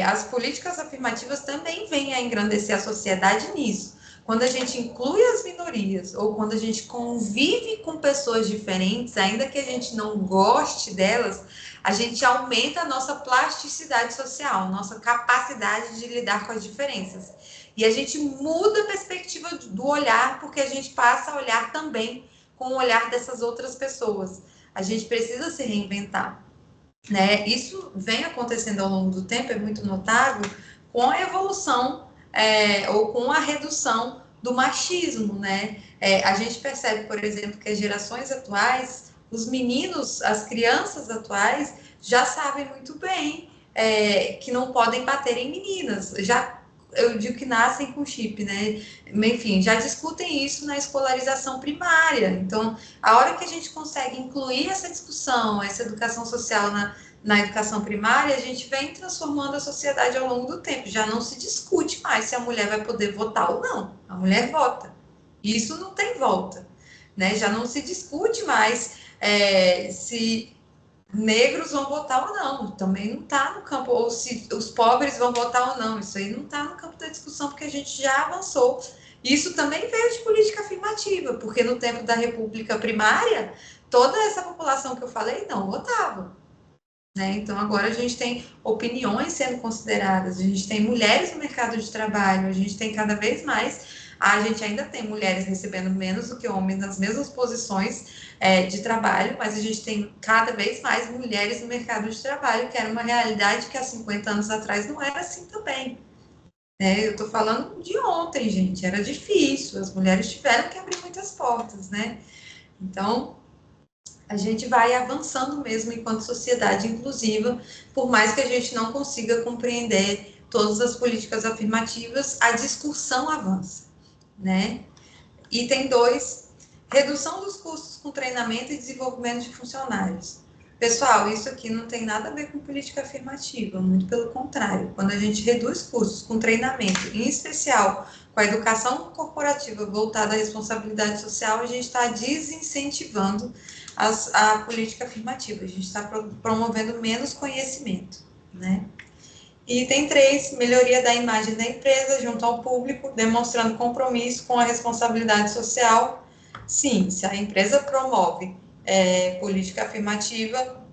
As políticas afirmativas também vêm a engrandecer a sociedade nisso. Quando a gente inclui as minorias, ou quando a gente convive com pessoas diferentes, ainda que a gente não goste delas, a gente aumenta a nossa plasticidade social, nossa capacidade de lidar com as diferenças. E a gente muda a perspectiva do olhar, porque a gente passa a olhar também com o olhar dessas outras pessoas. A gente precisa se reinventar, né? Isso vem acontecendo ao longo do tempo, é muito notável, com a evolução ou com a redução do machismo, né? A gente percebe, por exemplo, que as gerações atuais, os meninos, as crianças atuais, já sabem muito bem que não podem bater em meninas, eu digo que nascem com chip, né? Enfim, já discutem isso na escolarização primária. Então, a hora que a gente consegue incluir essa discussão, essa educação social na educação primária, a gente vem transformando a sociedade ao longo do tempo. Já não se discute mais se a mulher vai poder votar ou não. A mulher vota. Isso não tem volta, né? Já não se discute mais se negros vão votar ou não. Também não está no campo, ou se os pobres vão votar ou não. Isso aí não está no campo da discussão, porque a gente já avançou. Isso também veio de política afirmativa, porque no tempo da República Primária, toda essa população que eu falei não votava, né? Então, agora a gente tem opiniões sendo consideradas, a gente tem mulheres no mercado de trabalho, a gente tem cada vez mais, a gente ainda tem mulheres recebendo menos do que homens nas mesmas posições de trabalho, mas a gente tem cada vez mais mulheres no mercado de trabalho, que era uma realidade que há 50 anos atrás não era assim também, né? Eu estou falando de ontem, gente, era difícil, as mulheres tiveram que abrir muitas portas, né? Então, a gente vai avançando mesmo enquanto sociedade inclusiva, por mais que a gente não consiga compreender todas as políticas afirmativas, a discussão avança, né? Item 2, redução dos custos com treinamento e desenvolvimento de funcionários. Pessoal, isso aqui não tem nada a ver com política afirmativa, muito pelo contrário. Quando a gente reduz custos com treinamento, em especial com a educação corporativa voltada à responsabilidade social, a gente está desincentivando a política afirmativa, a gente está promovendo menos conhecimento, né? Item 3, melhoria da imagem da empresa junto ao público, demonstrando compromisso com a responsabilidade social. Sim, se a empresa promove política afirmativa,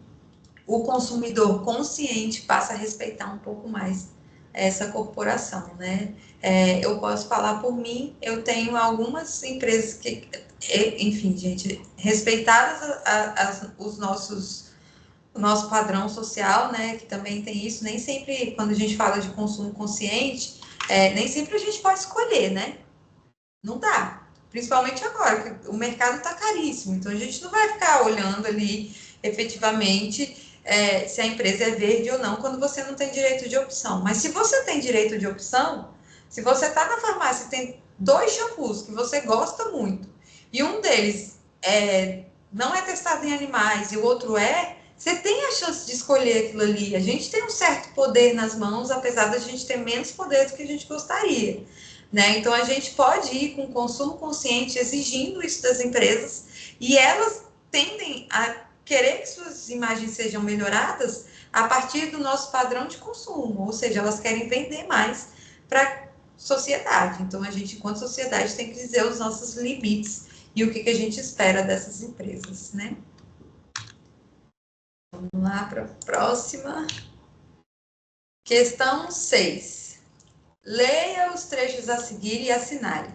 o consumidor consciente passa a respeitar um pouco mais essa corporação, né? Eu posso falar por mim, eu tenho algumas empresas que, enfim, gente, respeitadas o nosso padrão social, né, que também tem isso, nem sempre, quando a gente fala de consumo consciente, nem sempre a gente pode escolher, né? Não dá. Principalmente agora, que o mercado está caríssimo, então a gente não vai ficar olhando ali, efetivamente, se a empresa é verde ou não, quando você não tem direito de opção. Mas se você tem direito de opção, se você está na farmácia e tem 2 shampoos que você gosta muito, e um deles não é testado em animais e o outro você tem a chance de escolher aquilo ali. A gente tem um certo poder nas mãos, apesar da gente ter menos poder do que a gente gostaria, né? Então, a gente pode ir com consumo consciente, exigindo isso das empresas, e elas tendem a querer que suas imagens sejam melhoradas a partir do nosso padrão de consumo, ou seja, elas querem vender mais para a sociedade. Então, a gente, enquanto sociedade, tem que dizer os nossos limites e o que a gente espera dessas empresas, né? Vamos lá para a próxima. Questão 6. Leia os trechos a seguir e assinale.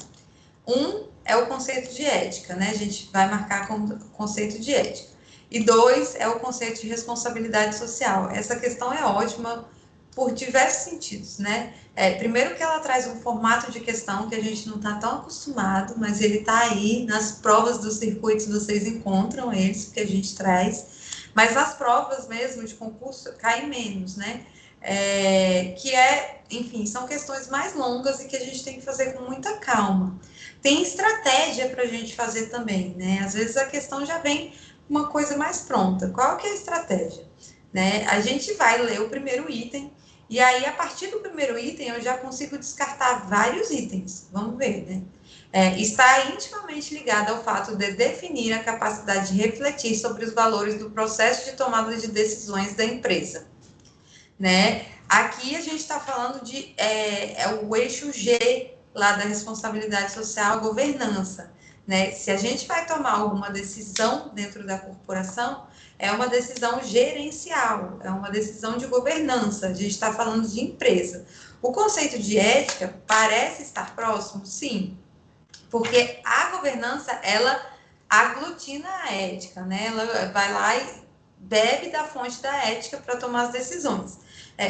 1 é o conceito de ética, né? A gente vai marcar como conceito de ética. E 2 é o conceito de responsabilidade social. Essa questão é ótima por diversos sentidos, né? Primeiro que ela traz um formato de questão que a gente não está tão acostumado, mas ele está aí, nas provas dos circuitos vocês encontram eles, que a gente traz, mas nas provas mesmo de concurso cai menos, né? enfim, são questões mais longas e que a gente tem que fazer com muita calma. Tem estratégia para a gente fazer também, né? Às vezes a questão já vem uma coisa mais pronta. Qual que é a estratégia? Né? A gente vai ler o primeiro item e aí, a partir do primeiro item, eu já consigo descartar vários itens. Vamos ver, né? Está intimamente ligado ao fato de definir a capacidade de refletir sobre os valores do processo de tomada de decisões da empresa. Né? Aqui a gente está falando de o eixo G lá da responsabilidade social, governança. Né? Se a gente vai tomar alguma decisão dentro da corporação, é uma decisão gerencial, é uma decisão de governança, a gente está falando de empresa. O conceito de ética parece estar próximo? Sim, porque a governança, ela aglutina a ética, né? Ela vai lá e bebe da fonte da ética para tomar as decisões.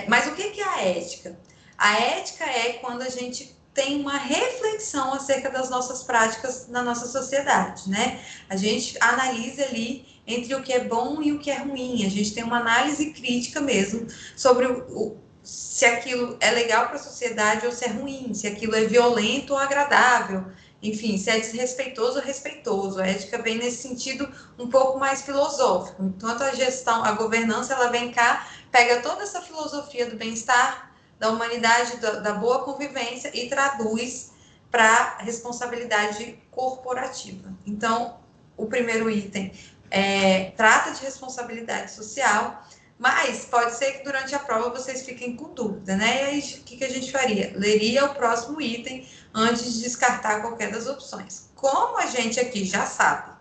Mas o que é a ética? A ética é quando a gente tem uma reflexão acerca das nossas práticas na nossa sociedade, né? A gente analisa ali entre o que é bom e o que é ruim. A gente tem uma análise crítica mesmo sobre se aquilo é legal para a sociedade ou se é ruim, se aquilo é violento ou agradável. Enfim, se é desrespeitoso ou respeitoso. A ética vem nesse sentido um pouco mais filosófico. Enquanto a gestão, a governança, ela vem cá, pega toda essa filosofia do bem-estar, da humanidade, da boa convivência e traduz para responsabilidade corporativa. Então, o primeiro item trata de responsabilidade social, mas pode ser que durante a prova vocês fiquem com dúvida, né? E aí, o que a gente faria? Leria o próximo item antes de descartar qualquer das opções. Como a gente aqui já sabe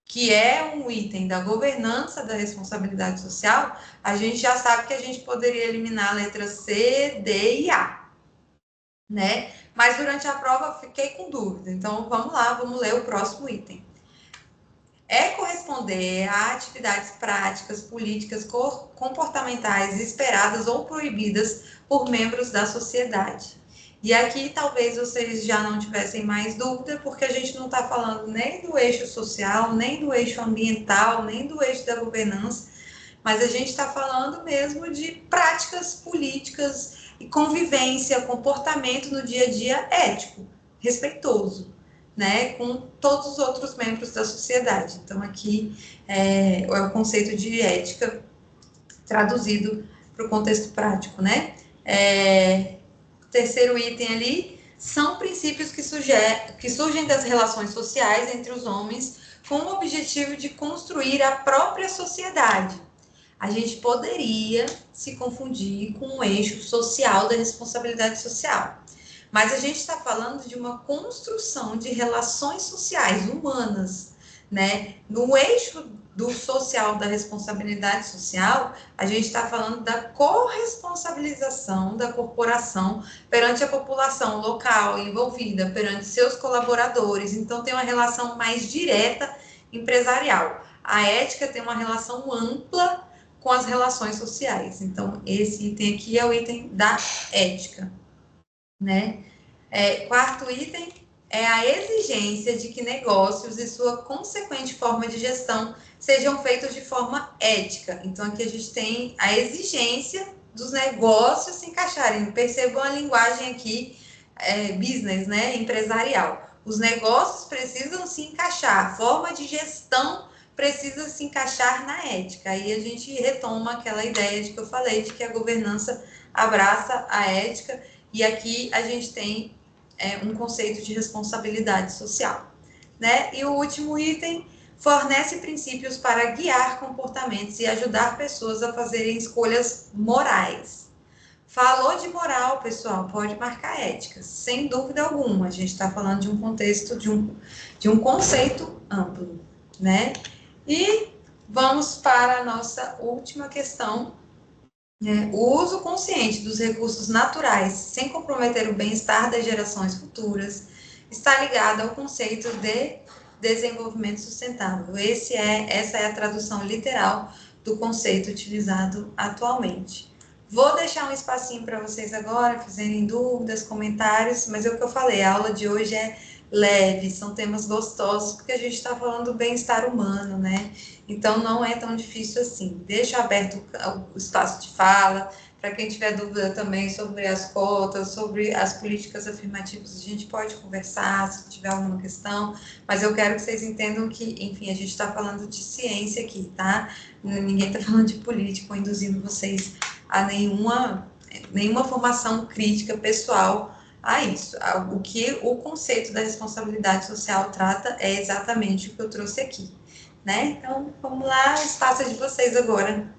que é um item da governança da responsabilidade social, a gente já sabe que a gente poderia eliminar a letra C, D e A, né? Mas durante a prova eu fiquei com dúvida, então vamos lá, vamos ler o próximo item. Corresponder a atividades práticas, políticas, comportamentais esperadas ou proibidas por membros da sociedade. E aqui talvez vocês já não tivessem mais dúvida, porque a gente não está falando nem do eixo social, nem do eixo ambiental, nem do eixo da governança, mas a gente está falando mesmo de práticas políticas e convivência, comportamento no dia a dia ético, respeitoso, né, com todos os outros membros da sociedade. Então, aqui é o conceito de ética traduzido para o contexto prático, né? Terceiro item ali são princípios que surgem das relações sociais entre os homens com o objetivo de construir a própria sociedade. A gente poderia se confundir com o eixo social da responsabilidade social. Mas a gente está falando de uma construção de relações sociais humanas, né? No eixo do social, da responsabilidade social, a gente está falando da corresponsabilização da corporação perante a população local envolvida, perante seus colaboradores. Então, tem uma relação mais direta empresarial. A ética tem uma relação ampla com as relações sociais. Então, esse item aqui é o item da ética, né? Quarto item é a exigência de que negócios e sua consequente forma de gestão sejam feitos de forma ética. Então, aqui a gente tem a exigência dos negócios se encaixarem. Percebam a linguagem aqui, business, né? Empresarial. Os negócios precisam se encaixar, a forma de gestão precisa se encaixar na ética. Aí a gente retoma aquela ideia de que eu falei, de que a governança abraça a ética, e aqui a gente tem um conceito de responsabilidade social, né? E o último item fornece princípios para guiar comportamentos e ajudar pessoas a fazerem escolhas morais. Falou de moral, pessoal, pode marcar ética, sem dúvida alguma. A gente está falando de um contexto, de um conceito amplo, né? E vamos para a nossa última questão. O uso consciente dos recursos naturais, sem comprometer o bem-estar das gerações futuras, está ligado ao conceito de desenvolvimento sustentável. Essa é a tradução literal do conceito utilizado atualmente. Vou deixar um espacinho para vocês agora, fazerem dúvidas, comentários, mas é o que eu falei, a aula de hoje é leve, são temas gostosos, porque a gente está falando do bem-estar humano, né? Então, não é tão difícil assim. Deixa aberto o espaço de fala, Para quem tiver dúvida também sobre as cotas, sobre as políticas afirmativas, a gente pode conversar se tiver alguma questão, mas eu quero que vocês entendam que, enfim, a gente está falando de ciência aqui, tá? Ninguém está falando de política ou induzindo vocês a nenhuma formação crítica pessoal a isso. O que o conceito da responsabilidade social trata é exatamente o que eu trouxe aqui, né? Então, vamos lá, o espaço é de vocês agora.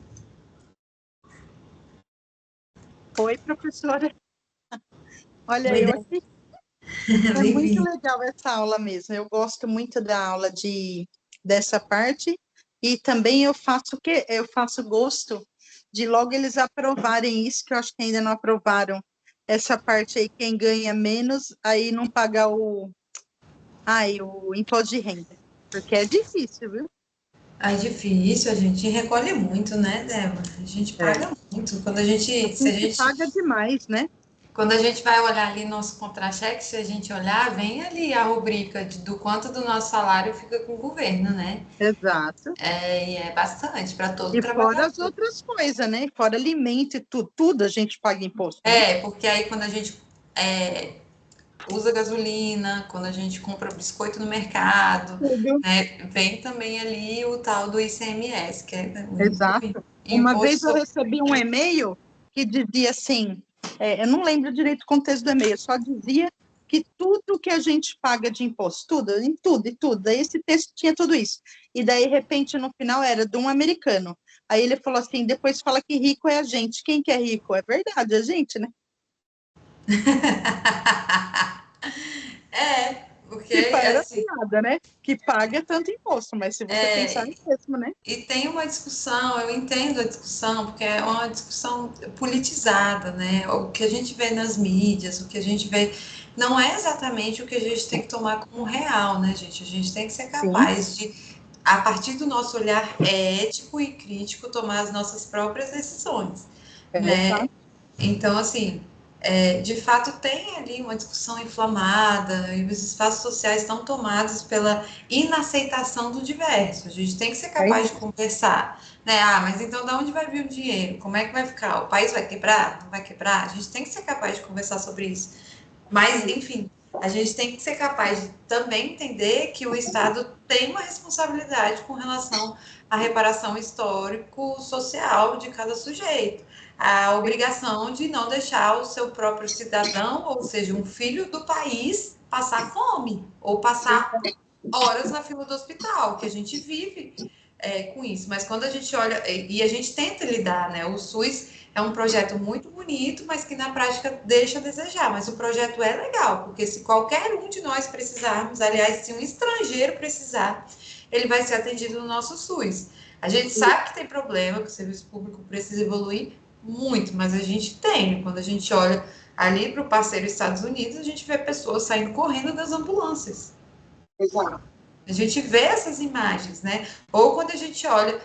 Oi, professora. Olha, Oi, eu aqui. É muito bem-vindo. legal essa aula mesmo. Eu gosto muito da aula dessa parte e também eu faço gosto de logo eles aprovarem isso, que eu acho que ainda não aprovaram essa parte aí, quem ganha menos, aí não pagar o imposto de renda, porque é difícil, viu? É difícil, a gente recolhe muito, né, Débora? A gente É. paga muito. A gente paga demais, né? Quando a gente vai olhar ali nosso contra-cheque, se a gente olhar, vem ali a rubrica do quanto do nosso salário fica com o governo, né? Exato. E é bastante para todo E fora trabalhador. as outras coisas, né? Fora alimento e tudo a gente paga imposto, né? Porque aí quando a gente usa gasolina, quando a gente compra biscoito no mercado, Tudo. né, vem também ali o tal do ICMS, que é Exato. o Uma imposto vez eu sobre... recebi um e-mail que dizia assim, eu não lembro direito o contexto do e-mail, só dizia que tudo que a gente paga de imposto, tudo, em tudo e tudo, daí esse texto tinha tudo isso. E daí, de repente, no final era de um americano. Aí ele falou assim, depois fala que rico é a gente. Quem que é rico? É verdade, a gente, né? porque Que era assim, piada, né? Que paga tanto imposto, mas se você pensar é mesmo, né? e tem uma discussão, eu entendo a discussão, porque é uma discussão politizada, né? O que a gente vê nas mídias, o que a gente vê, não é exatamente o que a gente tem que tomar como real, né, gente? A gente tem que ser Sim, capaz de, a partir do nosso olhar ético e crítico, tomar as nossas próprias decisões, né? exato. Então, assim, de fato tem ali uma discussão inflamada e os espaços sociais estão tomados pela inaceitação do diverso. A gente tem que ser É capaz de isso. conversar, né? Ah, mas então de onde vai vir o dinheiro? Como é que vai ficar? O país vai quebrar? Não vai quebrar? A gente tem que ser capaz de conversar sobre isso. Mas, enfim, a gente tem que ser capaz de também entender que o Estado tem uma responsabilidade com relação à reparação histórico-social de cada sujeito. A obrigação de não deixar o seu próprio cidadão, ou seja, um filho do país, passar fome ou passar horas na fila do hospital, que a gente vive com isso. Mas quando a gente olha, e a gente tenta lidar, né? O SUS é um projeto muito bonito, mas que na prática deixa a desejar. Mas o projeto é legal, porque se qualquer um de nós precisarmos, aliás, se um estrangeiro precisar, ele vai ser atendido no nosso SUS. A gente sabe que tem problema, que o serviço público precisa evoluir muito, mas a gente tem. Quando a gente olha ali para o parceiro Estados Unidos, a gente vê pessoas saindo correndo das ambulâncias. Exato. A gente vê essas imagens, né? Ou quando a gente olha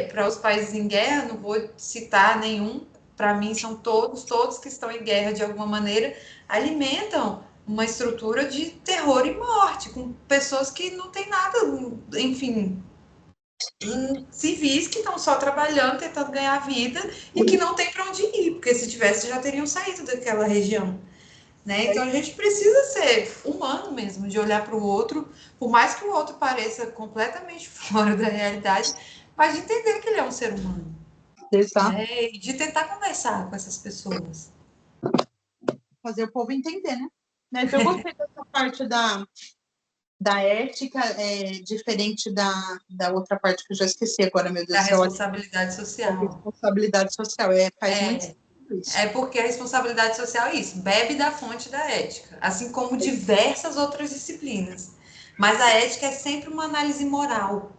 para os países em guerra, não vou citar nenhum, para mim são todos que estão em guerra de alguma maneira, alimentam uma estrutura de terror e morte, com pessoas que não têm nada, enfim, civis que estão só trabalhando, tentando ganhar vida e que não tem para onde ir, porque se tivesse já teriam saído daquela região. Né? Então a gente precisa ser humano mesmo, de olhar para o outro, por mais que o outro pareça completamente fora da realidade, mas de entender que ele é um ser humano, Exato. né? E de tentar conversar com essas pessoas. Fazer o povo entender, né? Mas eu gostei dessa parte da ética, diferente da outra parte que eu já esqueci agora, meu Deus Da do céu, responsabilidade a social. responsabilidade social. Faz muito sentido isso. Porque a responsabilidade social é isso, bebe da fonte da ética, assim como diversas outras disciplinas. Mas a ética é sempre uma análise moral,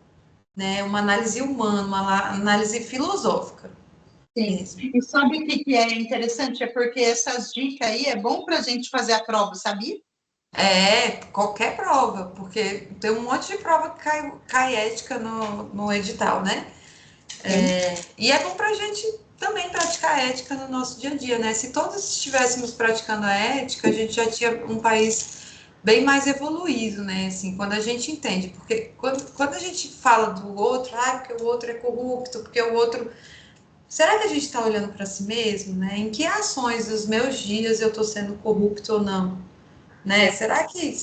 né? Uma análise humana, uma análise filosófica. Sim. Mesmo. E sabe o que é interessante? É porque essas dicas aí é bom para a gente fazer a prova, sabia? Qualquer prova, porque tem um monte de prova que cai ética no edital, né? E é bom para a gente também praticar a ética no nosso dia a dia, né? Se todos estivéssemos praticando a ética, a gente já tinha um país bem mais evoluído, né? Assim, quando a gente entende, porque quando a gente fala do outro, porque o outro é corrupto, porque o outro será que a gente está olhando para si mesmo, né? Em que ações dos meus dias eu estou sendo corrupto ou não? Né? Será que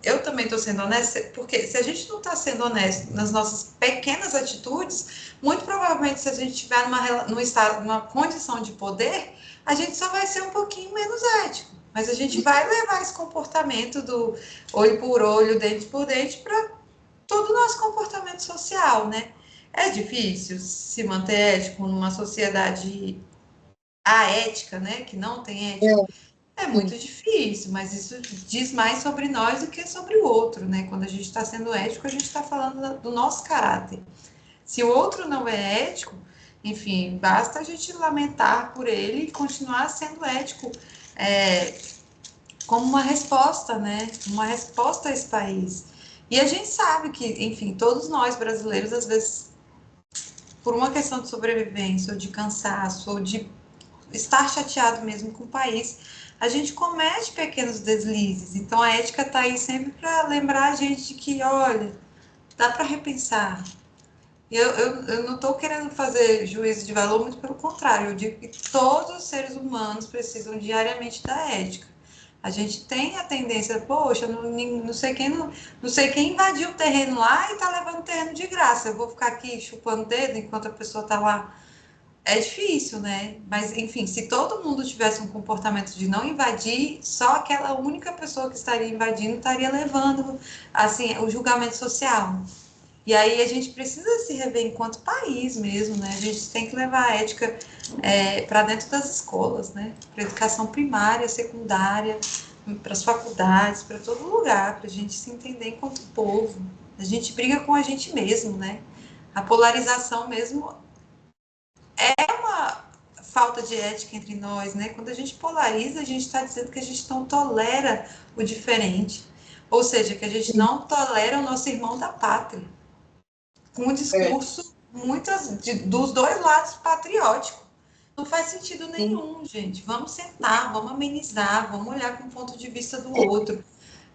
eu também estou sendo honesta? Porque se a gente não está sendo honesto nas nossas pequenas atitudes, muito provavelmente se a gente estiver num estado, numa condição de poder, a gente só vai ser um pouquinho menos ético. Mas a gente vai levar esse comportamento do olho por olho, dente por dente, para todo o nosso comportamento social, né? É difícil se manter ético numa sociedade aética, né? Que não tem ética. É muito difícil, mas isso diz mais sobre nós do que sobre o outro, né? Quando a gente está sendo ético, a gente está falando do nosso caráter. Se o outro não é ético, enfim, basta a gente lamentar por ele e continuar sendo ético, como uma resposta, né? Uma resposta a esse país. E a gente sabe que, enfim, todos nós brasileiros, às vezes, por uma questão de sobrevivência, ou de cansaço, ou de estar chateado mesmo com o país, a gente comete pequenos deslizes. Então a ética está aí sempre para lembrar a gente de que, olha, dá para repensar. Eu não estou querendo fazer juízo de valor, muito pelo contrário, eu digo que todos os seres humanos precisam diariamente da ética. A gente tem a tendência, poxa, não sei quem invadiu o terreno lá e está levando o terreno de graça. Eu vou ficar aqui chupando o dedo enquanto a pessoa está lá. É difícil, né? Mas, enfim, se todo mundo tivesse um comportamento de não invadir, só aquela única pessoa que estaria invadindo estaria levando, assim, o julgamento social. E aí a gente precisa se rever enquanto país mesmo, né? A gente tem que levar a ética para dentro das escolas, né? Para educação primária, secundária, para as faculdades, para todo lugar, para a gente se entender enquanto povo. A gente briga com a gente mesmo, né? A polarização mesmo é uma falta de ética entre nós, né? Quando a gente polariza, a gente está dizendo que a gente não tolera o diferente. Ou seja, que a gente não tolera o nosso irmão da pátria. Com um discurso dos dois lados patriótico. Não faz sentido nenhum, gente. Vamos sentar, vamos amenizar, vamos olhar com o ponto de vista do outro.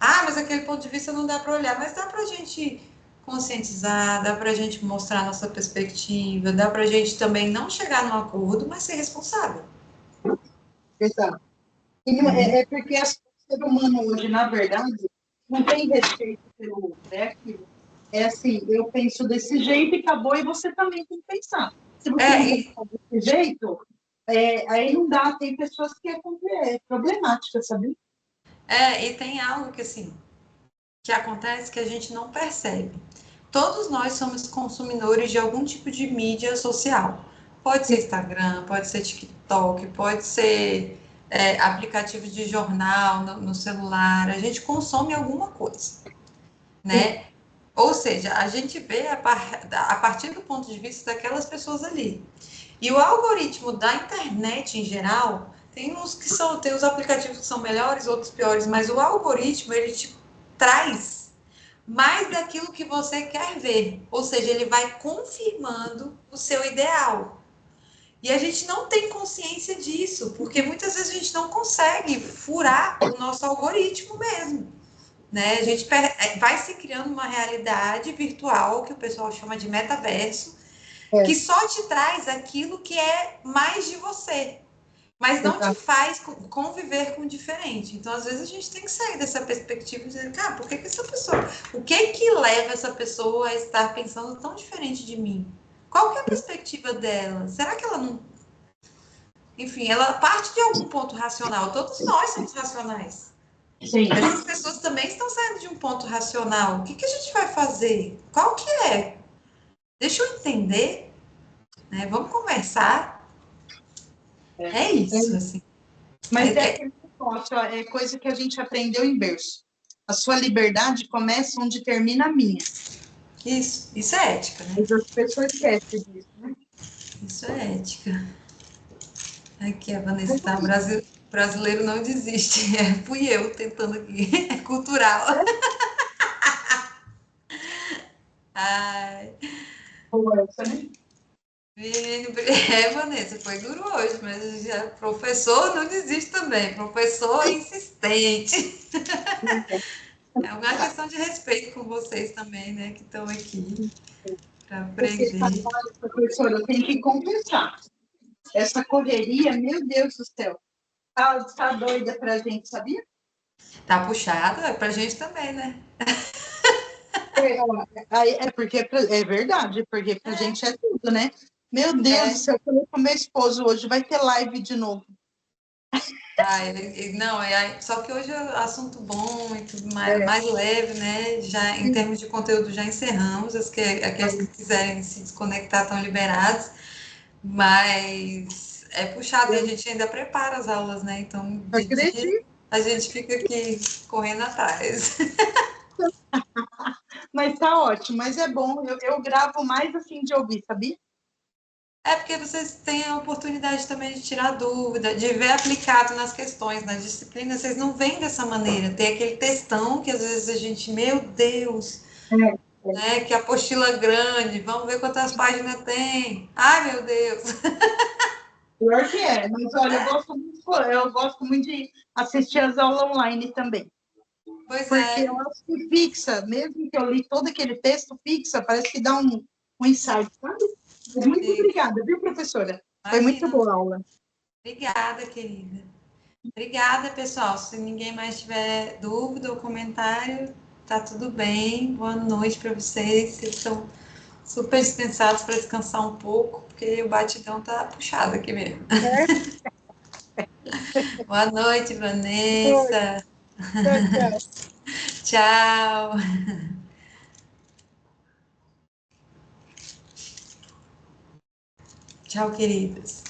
Ah, mas aquele ponto de vista não dá para olhar, mas dá para a gente conscientizar, dá para a gente mostrar a nossa perspectiva, dá para a gente também não chegar num acordo, mas ser responsável. Exato. E é porque o ser humano hoje, na verdade, não tem respeito pelo outro, é aquilo. É assim, eu penso desse jeito e acabou, e você também tem que pensar. Se você não pensar desse jeito, aí não dá, tem pessoas que é problemática, sabe? E tem algo que, assim, que acontece que a gente não percebe. Todos nós somos consumidores de algum tipo de mídia social. Pode ser Instagram, pode ser TikTok, pode ser aplicativo de jornal no celular. A gente consome alguma coisa, né? Ou seja, a gente vê a partir do ponto de vista daquelas pessoas ali. E o algoritmo da internet em geral, tem os aplicativos que são melhores, outros piores, mas o algoritmo ele te traz mais daquilo que você quer ver. Ou seja, ele vai confirmando o seu ideal. E a gente não tem consciência disso, porque muitas vezes a gente não consegue furar o nosso algoritmo mesmo. Né? A gente vai se criando uma realidade virtual, que o pessoal chama de metaverso, que só te traz aquilo que é mais de você, mas não te faz conviver com o diferente. Então, às vezes, a gente tem que sair dessa perspectiva e dizer, cara, por que essa pessoa... O que leva essa pessoa a estar pensando tão diferente de mim? Qual que é a perspectiva dela? Será que ela não... Enfim, ela parte de algum ponto racional. Todos nós somos racionais. Sim. Essas pessoas também estão saindo de um ponto racional. O que a gente vai fazer? Qual que é? Deixa eu entender, né? Vamos conversar. É isso, assim. Mas aquele negócio, é coisa que a gente aprendeu em berço. A sua liberdade começa onde termina a minha. Isso é ética, né? Mas as pessoas esquecem disso, né? Isso é ética. Aqui, a Vanessa tá, brasileiro não desiste. Fui eu tentando aqui. É cultural. Ai. Conversa, né? Vanessa, foi duro hoje, mas já, professor não desiste também. Professor é insistente. É uma questão de respeito com vocês também, né? Que estão aqui para aprender. Professora, tem que compensar. essa correria, meu Deus do céu, tá doida pra gente, sabia? Tá puxado, é pra gente também, né? Porque é verdade, porque pra gente é tudo, né? Meu Deus do É. céu, eu falei com meu esposo hoje, vai ter live de novo. Ah, não, só que hoje é assunto bom e tudo mais, É, mais leve, né? Já em termos de conteúdo já encerramos, aqueles que quiserem se desconectar estão liberados, mas é puxado e a eu gente ainda prepara as aulas, né? Então, de dia acredito, a gente fica aqui correndo atrás. mas tá ótimo, mas é bom, eu gravo mais assim de ouvir, sabia? É porque vocês têm a oportunidade também de tirar dúvida, de ver aplicado nas questões, na disciplina, vocês não veem dessa maneira. Tem aquele textão que às vezes a gente, meu Deus, É, né? Que apostila grande, vamos ver quantas páginas tem. Ai, meu Deus. pior que é, mas olha, eu gosto muito de assistir as aulas online também. Pois Porque é, eu acho que fixa, mesmo que eu li todo aquele texto, fixa, parece que dá um insight, sabe? Muito fixa. obrigada, viu, professora? Foi muito Imagina. boa a aula. Obrigada, querida. Obrigada, pessoal. Se ninguém mais tiver dúvida ou comentário, tá tudo bem. Boa noite para vocês. Vocês estão super dispensados para descansar um pouco, porque o batidão tá puxado aqui mesmo. Boa noite, Vanessa. Tchau, tchau. Tchau. Tchau, queridas.